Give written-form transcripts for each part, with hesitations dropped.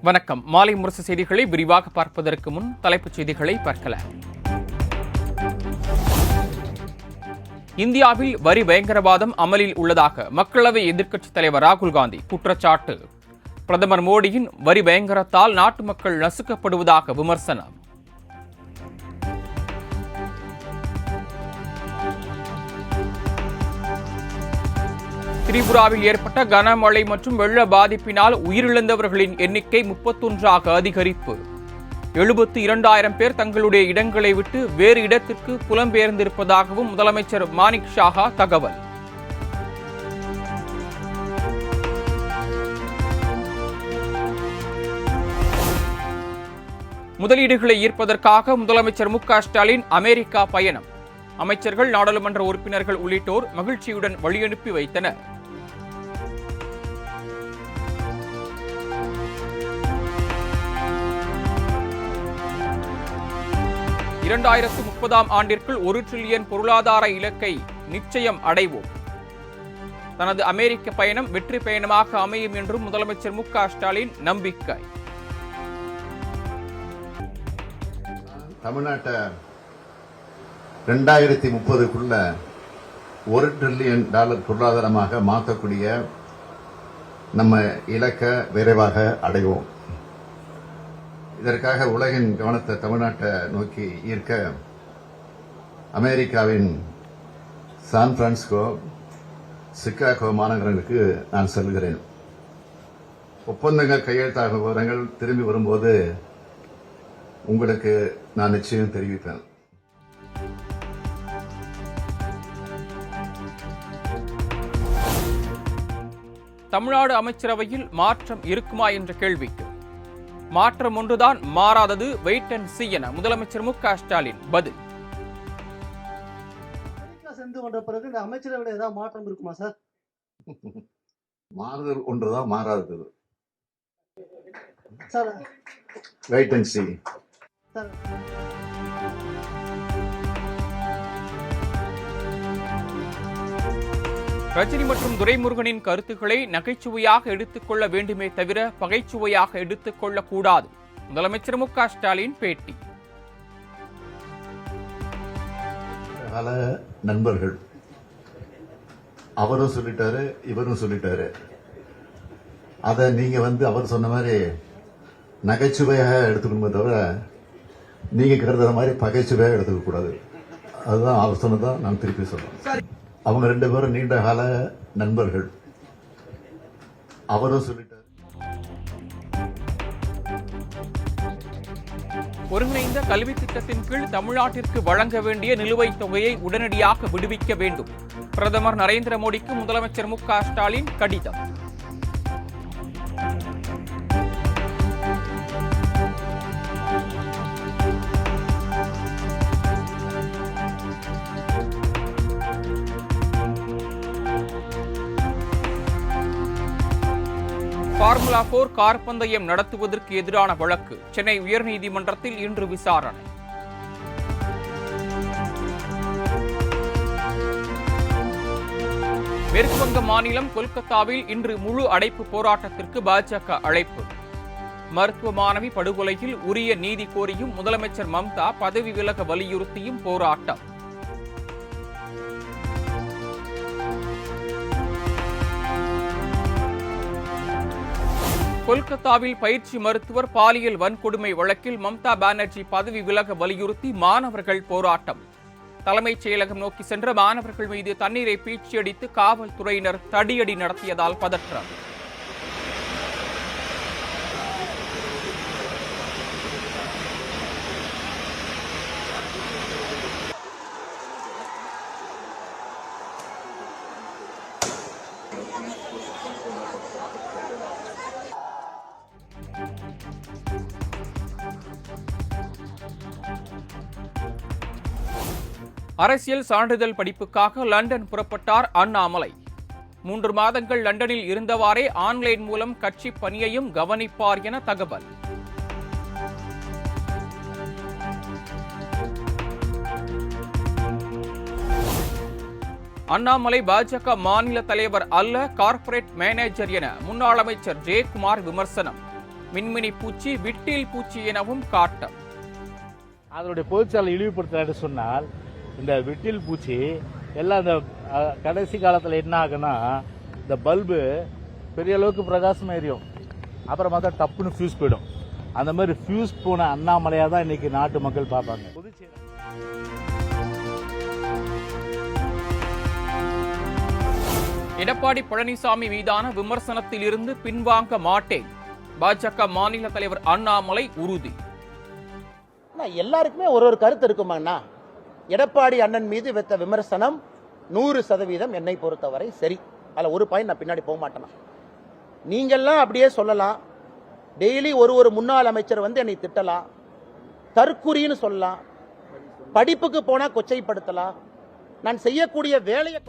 வணக்கம். மாலை முரசு செய்திகளை விரிவாக பார்ப்பதற்கு முன் தலைப்புச் செய்திகளை பார்க்கலாம். இந்தியாவில் வரி பயங்கரவாதம் அமலில் உள்ளதாக மக்களவை எதிர்க்கட்சித் தலைவர் ராகுல் காந்தி குற்றச்சாட்டு. பிரதமர் மோடியின் வரி பயங்கரத்தால் நாட்டு மக்கள் நசுக்கப்படுவதாக விமர்சனம். திரிபுராவில் ஏற்பட்ட கனமழை மற்றும் வெள்ள பாதிப்பினால் உயிரிழந்தவர்களின் எண்ணிக்கை 31ஆக அதிகரிப்பு. 72,000 பேர் தங்களுடைய இடங்களை விட்டு வேறு இடத்திற்கு புலம்பெயர்ந்திருப்பதாகவும் முதலமைச்சர் மாணிக் சாஹா தகவல். முதலீடுகளை ஈர்ப்பதற்காக முதலமைச்சர் மு.க.ஸ்டாலின் அமெரிக்கா பயணம். அமைச்சர்கள், நாடாளுமன்ற உறுப்பினர்கள் உள்ளிட்டோர் மகிழ்ச்சியுடன் வழியனுப்பி வைத்தனர். ஆண்டிற்குள் 1 டிரில்லியன் பொருளாதார இலக்கை நிச்சயம் அடைவோம். தனது அமெரிக்க பயணம் வெற்றி பயணமாக அமையும் என்றும் முதலமைச்சர் மு.க.ஸ்டாலின் நம்பிக்கை. தமிழ்நாட்டை 2030க்குள்ள $1 டிரில்லியன் பொருளாதாரமாக மாற்றக்கூடிய நம்ம இலக்கை விரைவாக அடைவோம். இதற்காக உலகின் கவனத்தை தமிழ்நாட்டை நோக்கி ஈர்க்க அமெரிக்காவின் சான் பிரான்சிஸ்கோ, சிகாகோ மாநகரங்களுக்கு நான் செல்கிறேன். ஒப்பந்தங்கள் கையெழுத்தாக விவரங்கள் திரும்பி வரும்போது உங்களுக்கு நான் நிச்சயம் தெரிவிப்பேன். தமிழ்நாடு அமைச்சரவையில் மாற்றம் இருக்குமா என்ற கேள்விக்கு மாற்றம் ஒன்றுதான் மாறாதது, வெயிட் அண்ட் சீ என முதலமைச்சர் மு.க.ஸ்டாலின் பதில். சென்று கொண்ட பிறகு இந்த அமைச்சரவையில் ஏதாவது மாற்றம் இருக்குமா சார்? மாறுதல் ஒன்றுதான் மாறாதது. சார் வெயிட் அண்ட் சீ. ரஜினி மற்றும் துரைமுருகனின் கருத்துக்களை நகைச்சுவையாக எடுத்துக்கொள்ள வேண்டுமே தவிர பகைச்சுவையாக எடுத்துக் கொள்ளக்கூடாது. முதலமைச்சர் மு.க.ஸ்டாலின் பேட்டி. பல நண்பர்கள் அவரும் சொல்லிட்டாரு, இவரும் சொல்லிட்டாரு. அதை நீங்க அவர் சொன்ன மாதிரி நகைச்சுவையாக எடுத்துக்கணுமே தவிர நீங்க கருதுற மாதிரி பகைச்சுவையாக எடுத்துக்க கூடாது. அதுதான் அவர் சொன்னதான் நான் திருப்பி சொல்றேன். அவங்க 2 பேரும் நீண்ட கால நண்பர்கள். அவரும் சொல்லிட்டார். ஒருங்கிணைந்த கல்வி திட்டத்தின் கீழ் தமிழ்நாட்டிற்கு வழங்க வேண்டிய நிலுவைத் தொகையை உடனடியாக விடுவிக்க வேண்டும். பிரதமர் நரேந்திர மோடிக்கு முதலமைச்சர் மு.க.ஸ்டாலின் கடிதம். ஃபார்முலா 4 கார் பந்தயம் நடத்துவதற்கு எதிரான வழக்கு சென்னை உயர்நீதிமன்றத்தில் இன்று விசாரணை. மேற்குவங்க மாநிலம் கொல்கத்தாவில் இன்று முழு அடைப்பு போராட்டத்திற்கு பாஜக அழைப்பு. மருத்துவ மாணவி படுகொலையில் உரிய நீதி கோரியும் முதலமைச்சர் மம்தா பதவி விலக வலியுறுத்தியும் போராட்டம். கொல்கத்தாவில் பயிற்சி மருத்துவர் பாலியல் வன்கொடுமை வழக்கில் மம்தா பானர்ஜி பதவி விலக வலியுறுத்தி மாணவர்கள் போராட்டம். தலைமைச் செயலகம் நோக்கி சென்ற மாணவர்கள் மீது தண்ணீரை பீச்சியடித்து காவல்துறையினர் தடியடி நடத்தியதால் பதற்றம். அரசியல் சான்றிதழ் படிப்புக்காக லண்டன் புறப்பட்டார் அண்ணாமலை. 3 மாதங்கள் லண்டனில் இருந்தவாறே ஆன்லைன் மூலம் கட்சி பணியையும் கவனிப்பார் என தகவல். அண்ணாமலை பாஜக மாநில தலைவர் அல்ல, கார்ப்பரேட் மேனேஜர் என முன்னாள் அமைச்சர் ஜெயக்குமார் விமர்சனம். மின்மினி பூச்சி விட்டில் பூச்சி எனவும் காட்டம். அதனுடைய பொதுச்சாலை இழிவுபடுத்துறாரு சொன்னால் இந்த விட்டில் பூச்சி எல்லாம் இந்த கடைசி காலத்தில் என்ன ஆகுன்னா இந்த பல்பு பெரிய அளவுக்கு பிரகாசம் எரியும், அப்புறம் பார்த்தா டப்புன்னு ஃபியூஸ் போயிடும். அந்த மாதிரி ஃபியூஸ் போன அண்ணாமலையாக தான் இன்னைக்கு நாட்டு மக்கள் பார்ப்பாங்க. எடப்பாடி பழனிசாமி மீதான விமர்சனத்தில் இருந்து பின்வாங்க மாட்டேன், பாஜக மாநில தலைவர் அண்ணாமலை உறுதி. எல்லாருக்குமே ஒரு கருத்து இருக்குமாண்ணா. எடப்பாடி அண்ணன் மீது வைத்த விமர்சனம் 100% என்னை பொறுத்தவரை சரி. அதில் ஒரு பாயிண்ட் நான் பின்னாடி போக மாட்டேனா. நீங்கள்லாம் அப்படியே சொல்லலாம், டெய்லி ஒரு முன்னாள் அமைச்சர் வந்து என்னை திட்டலாம், தற்குறின்னு சொல்லலாம், படிப்புக்கு போனா கொச்சைப்படுத்தலாம், நான் செய்யக்கூடிய வேலையை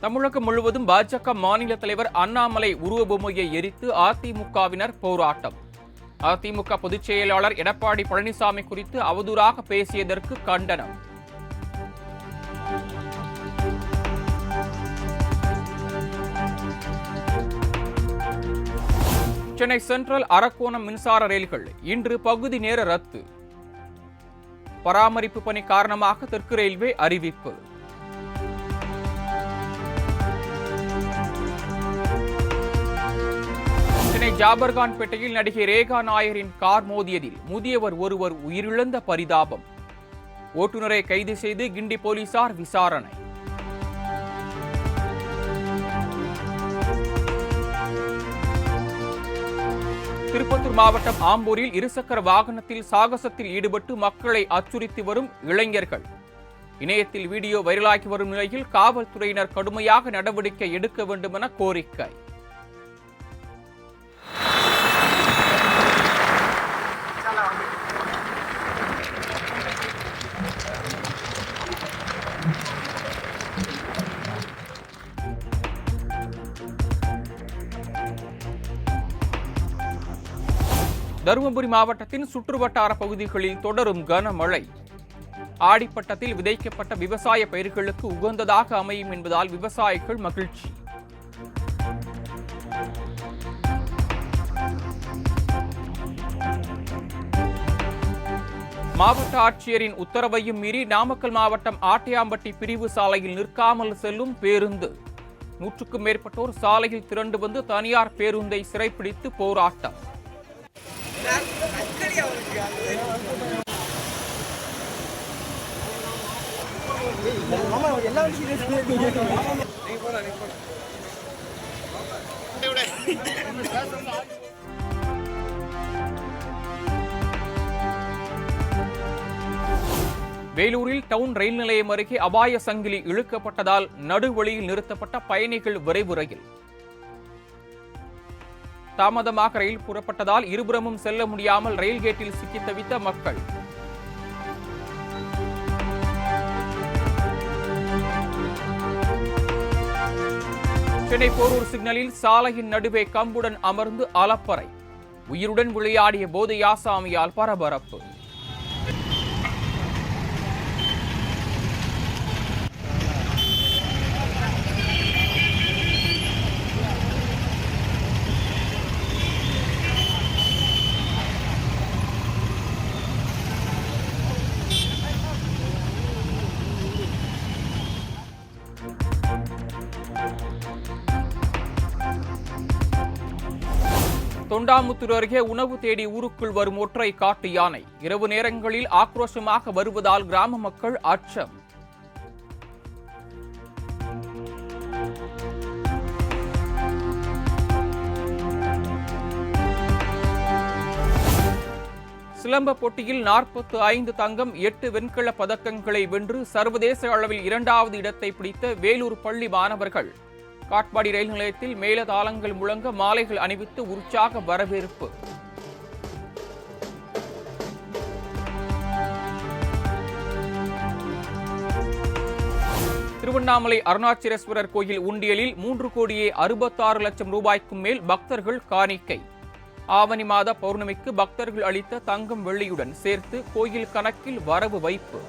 தமிழகம் முழுவதும் பாஜக மாநில தலைவர் அண்ணாமலை உருவபொம்மையை எரித்து அதிமுகவினர் போராட்டம். அதிமுக பொதுச் செயலாளர் எடப்பாடி பழனிசாமி குறித்து அவதூறாக பேசியதற்கு கண்டனம். சென்னை சென்ட்ரல் அரக்கோணம் மின்சார ரயில்கள் இன்று பகுதி நேர ரத்து. பராமரிப்பு பணி காரணமாக தெற்கு ரயில்வே அறிவிப்பு. சென்னை ஜாபர்கான்பேட்டையில் நடிகை ரேகா நாயரின் கார் மோதியதில் முதியவர் ஒருவர் உயிரிழந்த பரிதாபம். ஓட்டுநரை கைது செய்து கிண்டி போலீசார் விசாரணை. திருப்பத்தூர் மாவட்டம் ஆம்பூரில் இருசக்கர வாகனத்தில் சாகசத்தில் ஈடுபட்டு மக்களை அச்சுறுத்தி வரும் இளைஞர்கள். இணையத்தில் வீடியோ வைரலாகி வரும் நிலையில் காவல்துறையினர் கடுமையாக நடவடிக்கை எடுக்க வேண்டும் என கோரிக்கை. தருமபுரி மாவட்டத்தின் சுற்றுவட்டார பகுதிகளில் தொடரும் கனமழை. ஆடிப்பட்டத்தில் விதைக்கப்பட்ட விவசாய பயிர்களுக்கு உகந்ததாக அமையும் என்பதால் விவசாயிகள் மகிழ்ச்சி. மாவட்ட ஆட்சியரின் உத்தரவையும் மீறி நாமக்கல் மாவட்டம் ஆட்டையாம்பட்டி பிரிவு சாலையில் நிற்காமல் செல்லும் பேருந்து. 100க்கும் மேற்பட்டோர் சாலையில் திரண்டு வந்து தனியார் பேருந்தை சிறைப்பிடித்து போராட்டம். வேலூரில் டவுன் ரயில் நிலையம் அருகே அபாய சங்கிலி இழுக்கப்பட்டதால் நடுவழியில் நிறுத்தப்பட்ட பயணிகள் விரைவு ரயில். தாமதமாக ரயில் புறப்பட்டதால் இருபுறமும் செல்ல முடியாமல் ரயில் கேட்டில் சிக்கி தவித்த மக்கள். சென்னை போரூர் சிக்னலில் சாலையின் நடுவே கம்புடன் அமர்ந்து அலப்பறை. உயிருடன் விளையாடிய போதை ஆசாமியால் பரபரப்பு. தொண்டாமுத்தூர் அருகே உணவு தேடி ஊருக்குள் வரும் ஒற்றை காட்டு யானை. இரவு நேரங்களில் ஆக்ரோஷமாக வருவதால் கிராம மக்கள் அச்சம். சிலம்ப போட்டியில் 45 தங்கம் 8 வெண்கல பதக்கங்களை வென்று சர்வதேச அளவில் 2வது இடத்தை பிடித்த வேலூர் பள்ளி மாணவர்கள் காட்பாடி ரயில் நிலையத்தில் மேலதாளங்கள் முழங்க மாலைகள் அணிவித்து உற்சாக வரவேற்பு. திருவண்ணாமலை அருணாச்சலேஸ்வரர் கோயில் உண்டியலில் 3,66,00,000 ரூபாய்க்கும் மேல் பக்தர்கள் காணிக்கை. ஆவணி மாத பௌர்ணமிக்கு பக்தர்கள் அளித்த தங்கம் வெள்ளியுடன் சேர்த்து கோயில் கணக்கில் வரவு வைப்பு.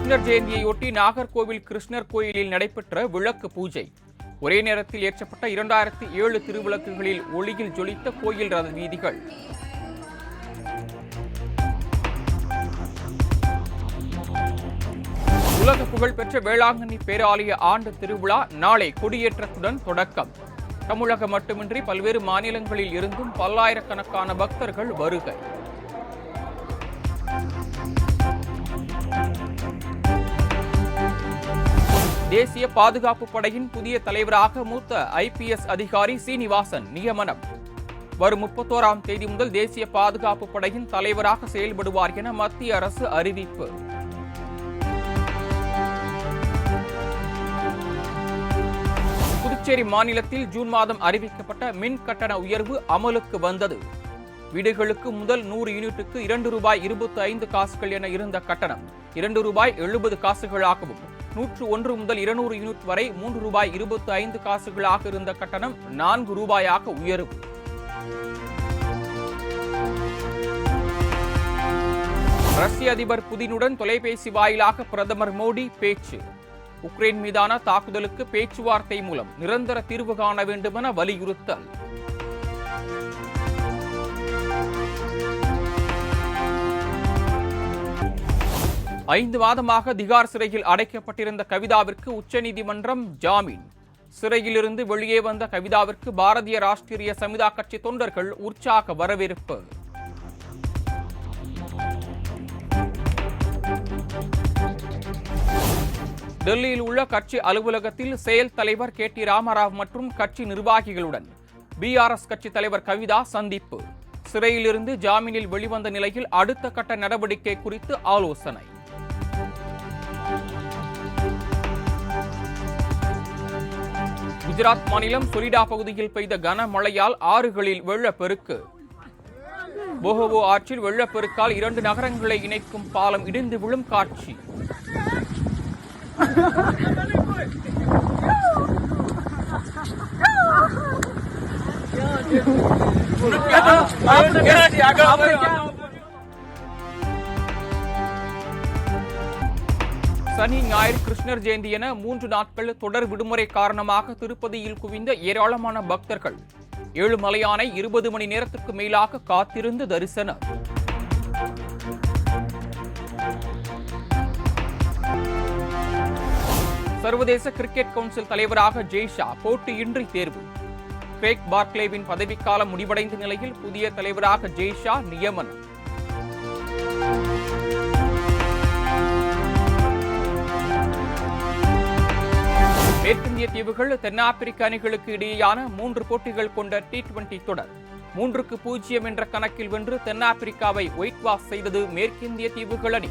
கிருஷ்ணர் ஜெயந்தியையொட்டி நாகர்கோவில் கிருஷ்ணர் கோயிலில் நடைபெற்ற விளக்கு பூஜை. ஒரே நேரத்தில் ஏற்றப்பட்ட 2007 திருவிளக்குகளில் ஒளியில் ஜொலித்த கோயில் ரத வீதிகள். உலக புகழ்பெற்ற வேளாங்கண்ணி பேராலய ஆண்டு திருவிழா நாளை கொடியேற்றத்துடன் தொடக்கம். தமிழகம் மட்டுமின்றி பல்வேறு மாநிலங்களில் இருந்தும் பல்லாயிரக்கணக்கான பக்தர்கள் வருகை. தேசிய பாதுகாப்பு படையின் புதிய தலைவராக மூத்த IPS அதிகாரி சீனிவாசன் நியமனம். வரும் 31ஆம் தேதி முதல் தேசிய பாதுகாப்பு படையின் தலைவராக செயல்படுவார் என மத்திய அரசு அறிவிப்பு. புதுச்சேரி மாநிலத்தில் ஜூன் மாதம் அறிவிக்கப்பட்ட மின் கட்டண உயர்வு அமலுக்கு வந்தது. வீடுகளுக்கு முதல் 100 யூனிட்டுக்கு ₹2.25 என இருந்த கட்டணம் ₹2.70ஆகவும், 101 முதல் 200 யூனிட் வரை ₹3.25 இருந்த கட்டணம் ₹4 உயர்வு. ரஷ்ய அதிபர் புதினுடன் தொலைபேசி வாயிலாக பிரதமர் மோடி பேச்சு. உக்ரைன் மீதான தாக்குதலுக்கு பேச்சுவார்த்தை மூலம் நிரந்தர தீர்வு காண வேண்டுமென வலியுறுத்தல். ஐந்து மாதமாக திகார் சிறையில் அடைக்கப்பட்டிருந்த கவிதாவிற்கு உச்சநீதிமன்றம் ஜாமீன். சிறையிலிருந்து வெளியே வந்த கவிதாவிற்கு பாரதிய ராஷ்டிரிய சமிதா கட்சி தொண்டர்கள் உற்சாக வரவேற்பு. டெல்லியில் உள்ள கட்சி அலுவலகத்தில் செயல் தலைவர் KT ராமராவ் மற்றும் கட்சி நிர்வாகிகளுடன் BRS கட்சி தலைவர் கவிதா சந்திப்பு. சிறையிலிருந்து ஜாமீனில் வெளிவந்த நிலையில் அடுத்த கட்ட நடவடிக்கை குறித்து ஆலோசனை. குஜராத் மாநிலம் சொலிடா பகுதியில் பெய்த கனமழையால் ஆறுகளில் வெள்ளப்பெருக்கு. போகவோ ஆற்றில் வெள்ளப்பெருக்கால் 2 நகரங்களை இணைக்கும் பாலம் இடிந்து விழும் காட்சி. சனி ஞாயிறு கிருஷ்ணர் ஜெயந்தி என 3 நாட்கள் தொடர் விடுமுறை காரணமாக திருப்பதியில் குவிந்த ஏராளமான பக்தர்கள் ஏழுமலையானை 20 மணி நேரத்துக்கு மேலாக காத்திருந்து தரிசனம். சர்வதேச கிரிக்கெட் கவுன்சில் தலைவராக ஜெய்ஷா போட்டியின்றி தேர்வு. கிரேக் பார்க்லேவின் பதவிக்காலம் முடிவடைந்த நிலையில் புதிய தலைவராக ஜெய்ஷா நியமனம். மேற்கிந்திய தீவுகள் தென்னாப்பிரிக்க அணிகளுக்கு இடையேயான 3 போட்டிகள் கொண்ட T20 தொடர் 3-0 என்ற கணக்கில் வென்று தென்னாப்பிரிக்காவை ஒயிட் வாஷ் செய்தது மேற்கிந்திய தீவுகள் அணி.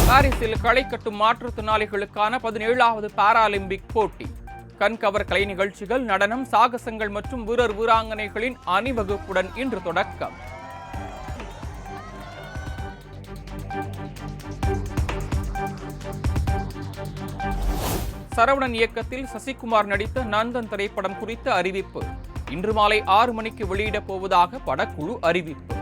பாரிஸில் களை கட்டும் மாற்றுத்திறனாளிகளுக்கான 17வது பாராலிம்பிக் போட்டி. கண்கவர் கலை நிகழ்ச்சிகள், நடனம், சாகசங்கள் மற்றும் வீரர் வீராங்கனைகளின் அணிவகுப்புடன் இன்று தொடக்கம். சரவணன் இயக்கத்தில் சசிகுமார் நடித்த நந்தன் திரைப்படம் குறித்த அறிவிப்பு. இன்று மாலை 6 மணிக்கு வெளியிடப் போவதாக படக்குழு அறிவிப்பு.